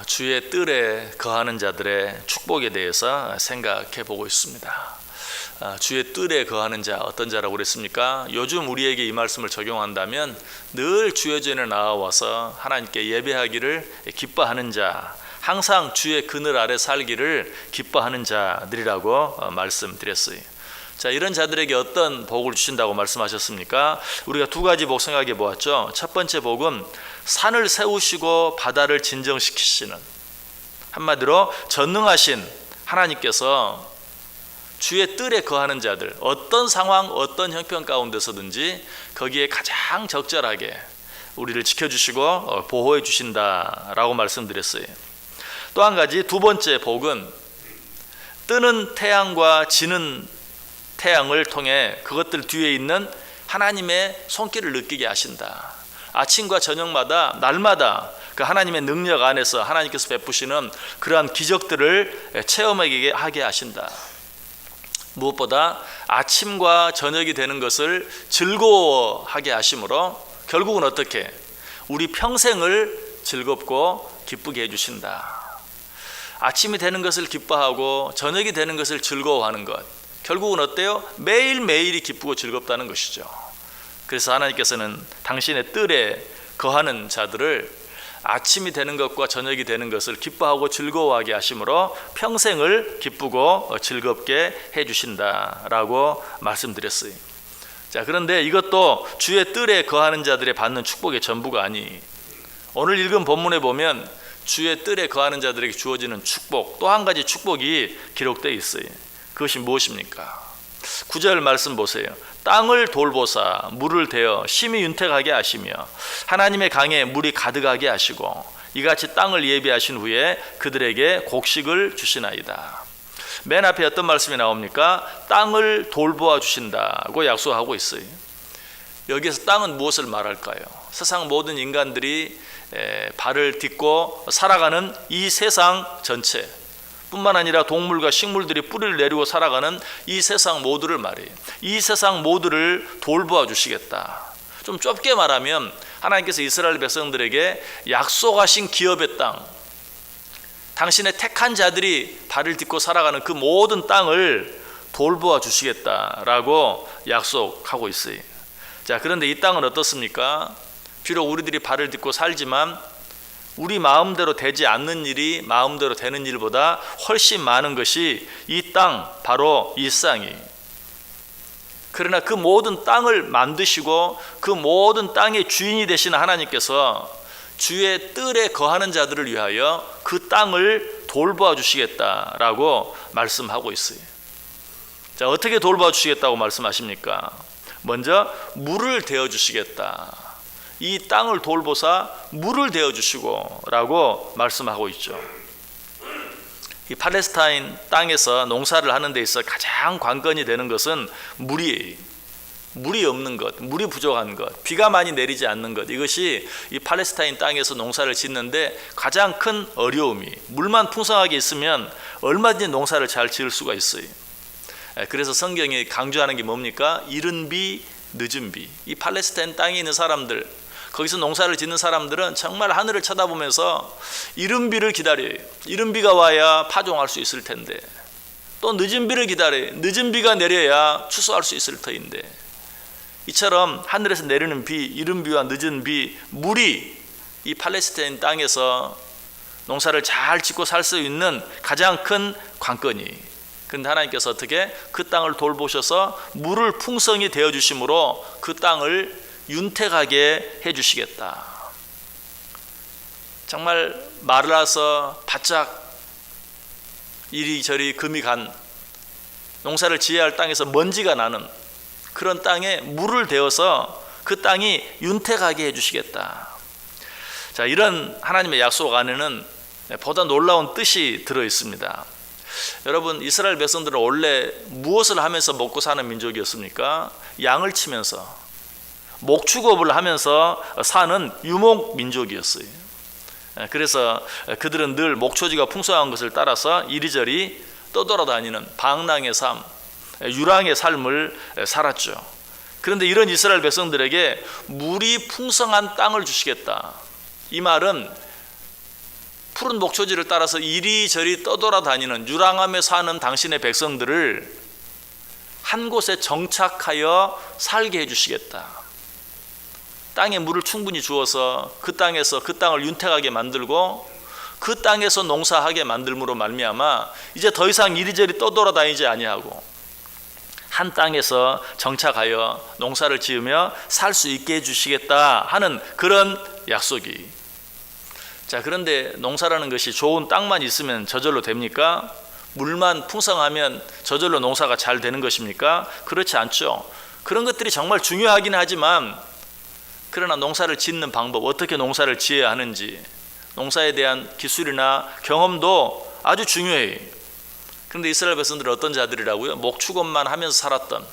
주의 뜰에 거하는 자들의 축복에 대해서 생각해 보고 있습니다. 주의 뜰에 거하는 자, 어떤 자라고 그랬습니까? 요즘 우리에게 이 말씀을 적용한다면 늘 주의 전에 나와서 하나님께 예배하기를 기뻐하는 자, 항상 주의 그늘 아래 살기를 기뻐하는 자들이라고 말씀드렸어요. 자, 이런 자들에게 어떤 복을 주신다고 말씀하셨습니까? 우리가 두 가지 복 생각해 보았죠. 첫 번째 복은 산을 세우시고 바다를 진정시키시는, 한마디로 전능하신 하나님께서 주의 뜰에 거하는 자들, 어떤 상황, 어떤 형편 가운데서든지 거기에 가장 적절하게 우리를 지켜주시고 보호해 주신다라고 말씀드렸어요. 또 한 가지, 두 번째 복은 뜨는 태양과 지는 태양을 통해 그것들 뒤에 있는 하나님의 손길을 느끼게 하신다. 아침과 저녁마다 날마다 그 하나님의 능력 안에서 하나님께서 베푸시는 그러한 기적들을 체험하게 하게 하신다. 무엇보다 아침과 저녁이 되는 것을 즐거워하게 하심으로 결국은 어떻게? 우리 평생을 즐겁고 기쁘게 해주신다. 아침이 되는 것을 기뻐하고 저녁이 되는 것을 즐거워하는 것, 결국은 어때요? 매일매일이 기쁘고 즐겁다는 것이죠. 그래서 하나님께서는 당신의 뜰에 거하는 자들을 아침이 되는 것과 저녁이 되는 것을 기뻐하고 즐거워하게 하심으로 평생을 기쁘고 즐겁게 해주신다라고 말씀드렸어요. 자, 그런데 이것도 주의 뜰에 거하는 자들의 받는 축복의 전부가 아니, 오늘 읽은 본문에 보면 주의 뜰에 거하는 자들에게 주어지는 축복, 또 한 가지 축복이 기록되어 있어요. 그것이 무엇입니까? 9절 말씀 보세요. 땅을 돌보사 물을 대어 심히 윤택하게 하시며 하나님의 강에 물이 가득하게 하시고 이같이 땅을 예비하신 후에 그들에게 곡식을 주시나이다. 맨 앞에 어떤 말씀이 나옵니까? 땅을 돌보아 주신다고 약속하고 있어요. 여기에서 땅은 무엇을 말할까요? 세상 모든 인간들이 발을 딛고 살아가는 이 세상 전체, 뿐만 아니라 동물과 식물들이 뿌리를 내리고 살아가는 이 세상 모두를 말해요. 이 세상 모두를 돌보아 주시겠다. 좀 좁게 말하면 하나님께서 이스라엘 백성들에게 약속하신 기업의 땅, 당신의 택한 자들이 발을 딛고 살아가는 그 모든 땅을 돌보아 주시겠다라고 약속하고 있어요. 자, 그런데 이 땅은 어떻습니까? 비록 우리들이 발을 딛고 살지만 우리 마음대로 되지 않는 일이 마음대로 되는 일보다 훨씬 많은 것이 이 땅, 바로 이 땅이. 그러나 그 모든 땅을 만드시고 그 모든 땅의 주인이 되시는 하나님께서 주의 뜰에 거하는 자들을 위하여 그 땅을 돌보아 주시겠다라고 말씀하고 있어요. 자, 어떻게 돌보아 주시겠다고 말씀하십니까? 먼저 물을 대어 주시겠다. 이 땅을 돌보사 물을 대어 주시고 라고 말씀하고 있죠. 이 팔레스타인 땅에서 농사를 하는 데 있어 가장 관건이 되는 것은 물이에요. 물이 없는 것, 물이 부족한 것, 비가 많이 내리지 않는 것, 이것이 이 팔레스타인 땅에서 농사를 짓는데 가장 큰 어려움이, 물만 풍성하게 있으면 얼마든지 농사를 잘 지을 수가 있어요. 그래서 성경이 강조하는 게 뭡니까? 이른 비, 늦은 비. 이 팔레스타인 땅에 있는 사람들, 거기서 농사를 짓는 사람들은 정말 하늘을 쳐다보면서 이른 비를 기다려요. 이른 비가 와야 파종할 수 있을 텐데, 또 늦은 비를 기다려요. 늦은 비가 내려야 추수할 수 있을 터인데, 이처럼 하늘에서 내리는 비, 이른 비와 늦은 비, 물이 이 팔레스타인 땅에서 농사를 잘 짓고 살 수 있는 가장 큰 관건이. 그런데 하나님께서 어떻게 그 땅을 돌보셔서 물을 풍성히 대어 주심으로 그 땅을 윤택하게 해주시겠다. 정말 마르라서 바짝 이리저리 금이 간, 농사를 지어야 할 땅에서 먼지가 나는 그런 땅에 물을 대어서 그 땅이 윤택하게 해주시겠다. 자, 이런 하나님의 약속 안에는 보다 놀라운 뜻이 들어 있습니다. 여러분, 이스라엘 백성들은 원래 무엇을 하면서 먹고 사는 민족이었습니까? 양을 치면서 목축업을 하면서 사는 유목 민족이었어요. 그래서 그들은 늘 목초지가 풍성한 것을 따라서 이리저리 떠돌아다니는 방랑의 삶, 유랑의 삶을 살았죠. 그런데 이런 이스라엘 백성들에게 물이 풍성한 땅을 주시겠다. 이 말은 푸른 목초지를 따라서 이리저리 떠돌아다니는 유랑함에 사는 당신의 백성들을 한 곳에 정착하여 살게 해주시겠다. 땅에 물을 충분히 주어서 그 땅에서 그 땅을 윤택하게 만들고 그 땅에서 농사하게 만들므로 말미암아 이제 더 이상 이리저리 떠돌아다니지 아니하고 한 땅에서 정착하여 농사를 지으며 살 수 있게 해주시겠다 하는 그런 약속이. 자, 그런데 농사라는 것이 좋은 땅만 있으면 저절로 됩니까? 물만 풍성하면 저절로 농사가 잘 되는 것입니까? 그렇지 않죠. 그런 것들이 정말 중요하긴 하지만 그러나 농사를 짓는 방법, 어떻게 농사를 지어야 하는지, 농사에 대한 기술이나 경험도 아주 중요해요. 그런데 이스라엘 백성들은 어떤 자들이라고요? 목축업만 하면서 살았던,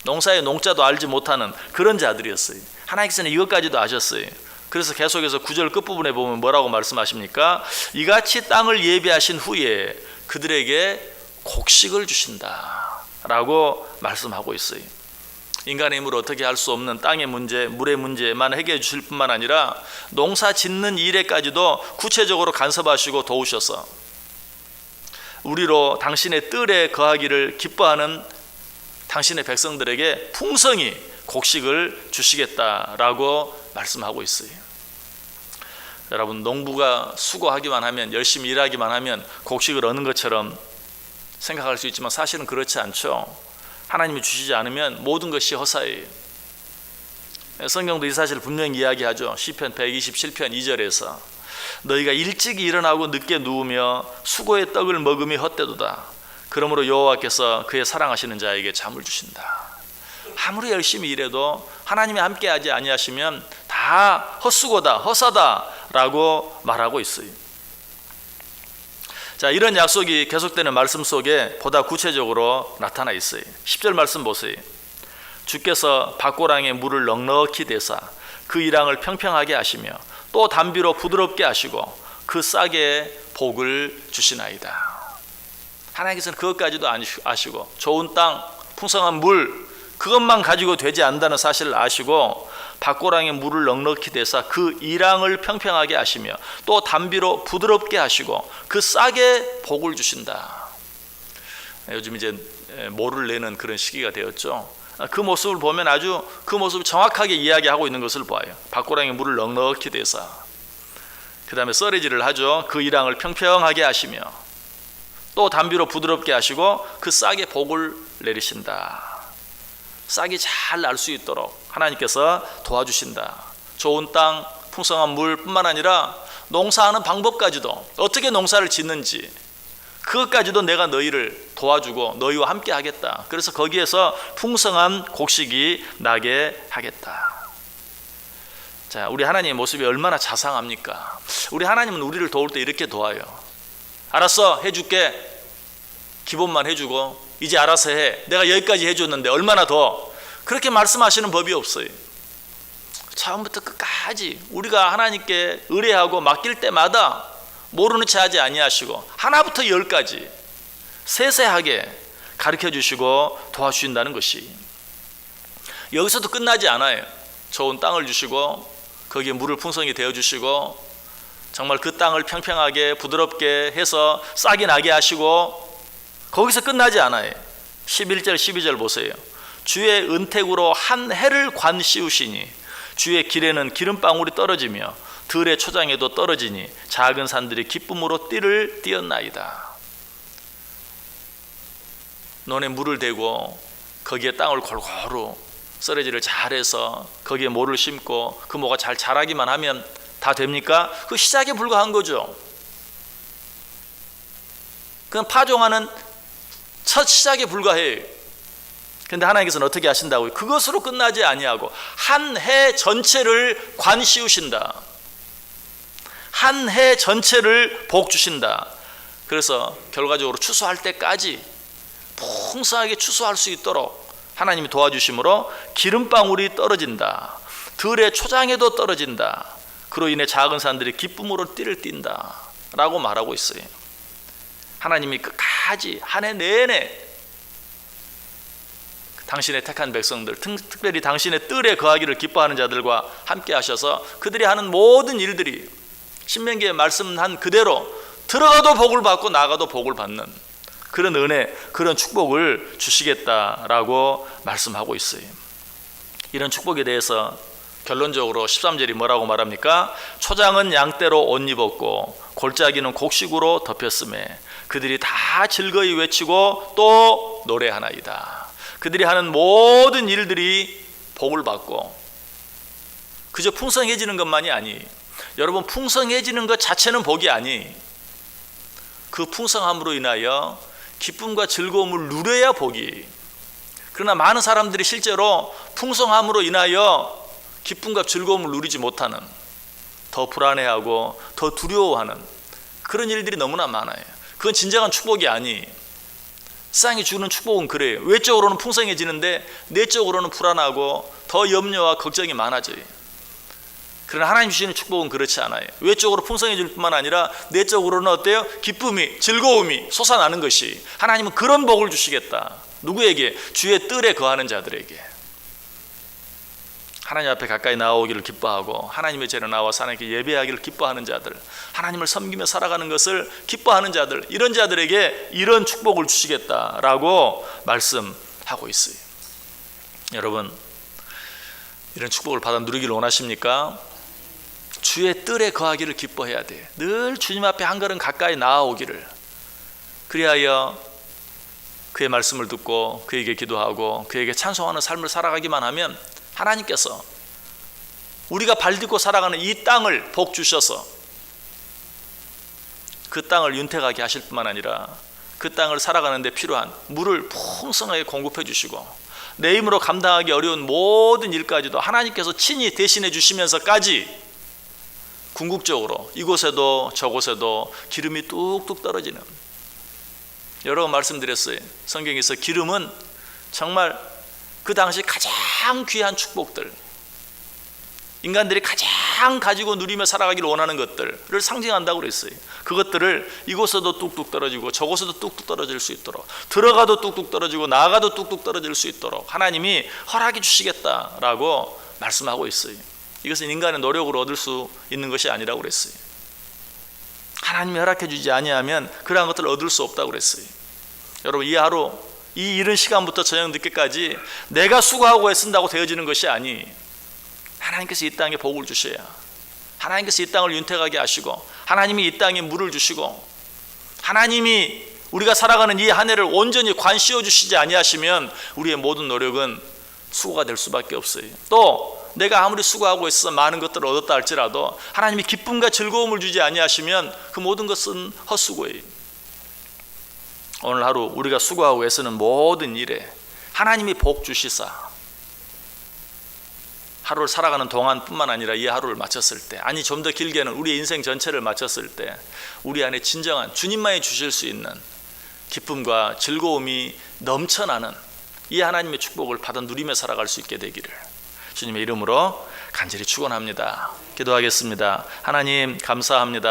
농사의 농자도 알지 못하는 그런 자들이었어요. 하나님께서는 이것까지도 아셨어요. 그래서 계속해서 9절 끝부분에 보면 뭐라고 말씀하십니까? 이같이 땅을 예비하신 후에 그들에게 곡식을 주신다 라고 말씀하고 있어요. 인간의 힘으로 어떻게 할 수 없는 땅의 문제, 물의 문제만 해결해 주실 뿐만 아니라 농사 짓는 일에까지도 구체적으로 간섭하시고 도우셔서 우리로 당신의 뜰에 거하기를 기뻐하는 당신의 백성들에게 풍성히 곡식을 주시겠다라고 말씀하고 있어요. 여러분, 농부가 수고하기만 하면, 열심히 일하기만 하면 곡식을 얻는 것처럼 생각할 수 있지만 사실은 그렇지 않죠. 하나님이 주시지 않으면 모든 것이 허사예요. 성경도 이 사실을 분명히 이야기하죠. 시편 127편 2절에서 너희가 일찍 일어나고 늦게 누우며 수고의 떡을 먹음이 헛되도다. 그러므로 여호와께서 그의 사랑하시는 자에게 잠을 주신다. 아무리 열심히 일해도 하나님이 함께하지 아니하시면 다 헛수고다, 허사다라고 말하고 있어요. 자, 이런 약속이 계속되는 말씀 속에 보다 구체적으로 나타나 있어요. 10절 말씀 보세요. 주께서 밭고랑에 물을 넉넉히 대사 그 이랑을 평평하게 하시며 또 담비로 부드럽게 하시고 그 싹에 복을 주시나이다. 하나님께서는 그것까지도 아시고 좋은 땅, 풍성한 물 그것만 가지고 되지 않는다는 사실을 아시고 밭고랑에 물을 넉넉히 대사 그 이랑을 평평하게 하시며 또 담비로 부드럽게 하시고 그 싹에 복을 주신다. 요즘 이제 모를 내는 그런 시기가 되었죠. 그 모습을 보면 아주 그 모습을 정확하게 이야기하고 있는 것을 봐요. 밭고랑에 물을 넉넉히 대사, 그 다음에 썰매질을 하죠. 그 이랑을 평평하게 하시며 또 담비로 부드럽게 하시고 그 싹에 복을 내리신다. 싹이 잘 날 수 있도록 하나님께서 도와주신다. 좋은 땅, 풍성한 물뿐만 아니라 농사하는 방법까지도, 어떻게 농사를 짓는지 그것까지도 내가 너희를 도와주고 너희와 함께 하겠다. 그래서 거기에서 풍성한 곡식이 나게 하겠다. 자, 우리 하나님의 모습이 얼마나 자상합니까? 우리 하나님은 우리를 도울 때 이렇게 도와요. 알았어, 해줄게. 기본만 해주고 이제 알아서 해. 내가 여기까지 해줬는데 얼마나 더. 그렇게 말씀하시는 법이 없어요. 처음부터 끝까지 우리가 하나님께 의뢰하고 맡길 때마다 모르는 체 하지 아니하시고 하나부터 10까지 세세하게 가르쳐 주시고 도와주신다는 것이, 여기서도 끝나지 않아요. 좋은 땅을 주시고 거기에 물을 풍성히 대어 주시고 정말 그 땅을 평평하게 부드럽게 해서 싹이 나게 하시고 거기서 끝나지 않아요. 11절 12절 보세요. 주의 은택으로 한 해를 관 씌우시니 주의 길에는 기름방울이 떨어지며 들의 초장에도 떨어지니 작은 산들이 기쁨으로 띠를 띄었나이다. 논에 물을 대고 거기에 땅을 골고루 썰매질을 잘해서 거기에 모를 심고 그 모가 잘 자라기만 하면 다 됩니까? 그 시작에 불과한 거죠. 그건 파종하는 첫 시작에 불과해요. 그런데 하나님께서는 어떻게 하신다고요? 그것으로 끝나지 아니하고 한 해 전체를 관 씌우신다. 한 해 전체를 복 주신다. 그래서 결과적으로 추수할 때까지 풍성하게 추수할 수 있도록 하나님이 도와주심으로 기름방울이 떨어진다. 들의 초장에도 떨어진다. 그로 인해 작은 산들이 기쁨으로 띠를 띈다 라고 말하고 있어요. 하나님이 끝까지 한 해 내내 당신의 택한 백성들, 특별히 당신의 뜰에 거하기를 기뻐하는 자들과 함께 하셔서 그들이 하는 모든 일들이 신명기에 말씀한 그대로 들어가도 복을 받고 나가도 복을 받는 그런 은혜, 그런 축복을 주시겠다라고 말씀하고 있어요. 이런 축복에 대해서 결론적으로 13절이 뭐라고 말합니까? 초장은 양떼로 옷 입었고 골짜기는 곡식으로 덮였음에 그들이 다 즐거이 외치고 또 노래하나이다. 그들이 하는 모든 일들이 복을 받고 그저 풍성해지는 것만이 아니, 여러분 풍성해지는 것 자체는 복이 아니, 그 풍성함으로 인하여 기쁨과 즐거움을 누려야 복이. 그러나 많은 사람들이 실제로 풍성함으로 인하여 기쁨과 즐거움을 누리지 못하는, 더 불안해하고 더 두려워하는 그런 일들이 너무나 많아요. 그건 진정한 축복이 아니. 세상이 주는 축복은 그래요. 외적으로는 풍성해지는데 내적으로는 불안하고 더 염려와 걱정이 많아져요. 그러나 하나님 주시는 축복은 그렇지 않아요. 외적으로 풍성해질 뿐만 아니라 내적으로는 어때요? 기쁨이, 즐거움이 솟아나는 것이. 하나님은 그런 복을 주시겠다. 누구에게? 주의 뜰에 거하는 자들에게. 하나님 앞에 가까이 나오기를 기뻐하고 하나님의 전에 나와서 하나님께 예배하기를 기뻐하는 자들, 하나님을 섬기며 살아가는 것을 기뻐하는 자들, 이런 자들에게 이런 축복을 주시겠다라고 말씀하고 있어요. 여러분, 이런 축복을 받아 누리기를 원하십니까? 주의 뜰에 거하기를 기뻐해야 돼요. 늘 주님 앞에 한 걸음 가까이 나아오기를. 그리하여 그의 말씀을 듣고 그에게 기도하고 그에게 찬송하는 삶을 살아가기만 하면 하나님께서 우리가 발딛고 살아가는 이 땅을 복 주셔서 그 땅을 윤택하게 하실 뿐만 아니라 그 땅을 살아가는 데 필요한 물을 풍성하게 공급해 주시고 내 힘으로 감당하기 어려운 모든 일까지도 하나님께서 친히 대신해 주시면서까지 궁극적으로 이곳에도 저곳에도 기름이 뚝뚝 떨어지는, 여러 번 말씀드렸어요. 성경에서 기름은 정말 그 당시 가장 귀한 축복들, 인간들이 가장 가지고 누리며 살아가기를 원하는 것들을 상징한다고 그랬어요. 그것들을 이곳에도 뚝뚝 떨어지고 저곳에도 뚝뚝 떨어질 수 있도록, 들어가도 뚝뚝 떨어지고 나가도 뚝뚝 떨어질 수 있도록 하나님이 허락해 주시겠다라고 말씀하고 있어요. 이것은 인간의 노력으로 얻을 수 있는 것이 아니라고 그랬어요. 하나님이 허락해 주지 아니하면 그러한 것들을 얻을 수 없다고 그랬어요. 여러분, 이 하루, 이 이른 시간부터 저녁 늦게까지 내가 수고하고 애쓴다고 되어지는 것이 아니, 하나님께서 이 땅에 복을 주셔야, 하나님께서 이 땅을 윤택하게 하시고 하나님이 이 땅에 물을 주시고 하나님이 우리가 살아가는 이 한 해를 온전히 관 씌워 주시지 아니하시면 우리의 모든 노력은 수고가 될 수밖에 없어요. 또 내가 아무리 수고하고 있어 많은 것들을 얻었다 할지라도 하나님이 기쁨과 즐거움을 주지 아니하시면 그 모든 것은 헛수고예요. 오늘 하루 우리가 수고하고 애쓰는 모든 일에 하나님이 복 주시사 하루를 살아가는 동안뿐만 아니라 이 하루를 마쳤을 때, 아니 좀 더 길게는 우리의 인생 전체를 마쳤을 때 우리 안에 진정한 주님만이 주실 수 있는 기쁨과 즐거움이 넘쳐나는 이 하나님의 축복을 받아 누리며 살아갈 수 있게 되기를 주님의 이름으로 간절히 축원합니다. 기도하겠습니다. 하나님 감사합니다.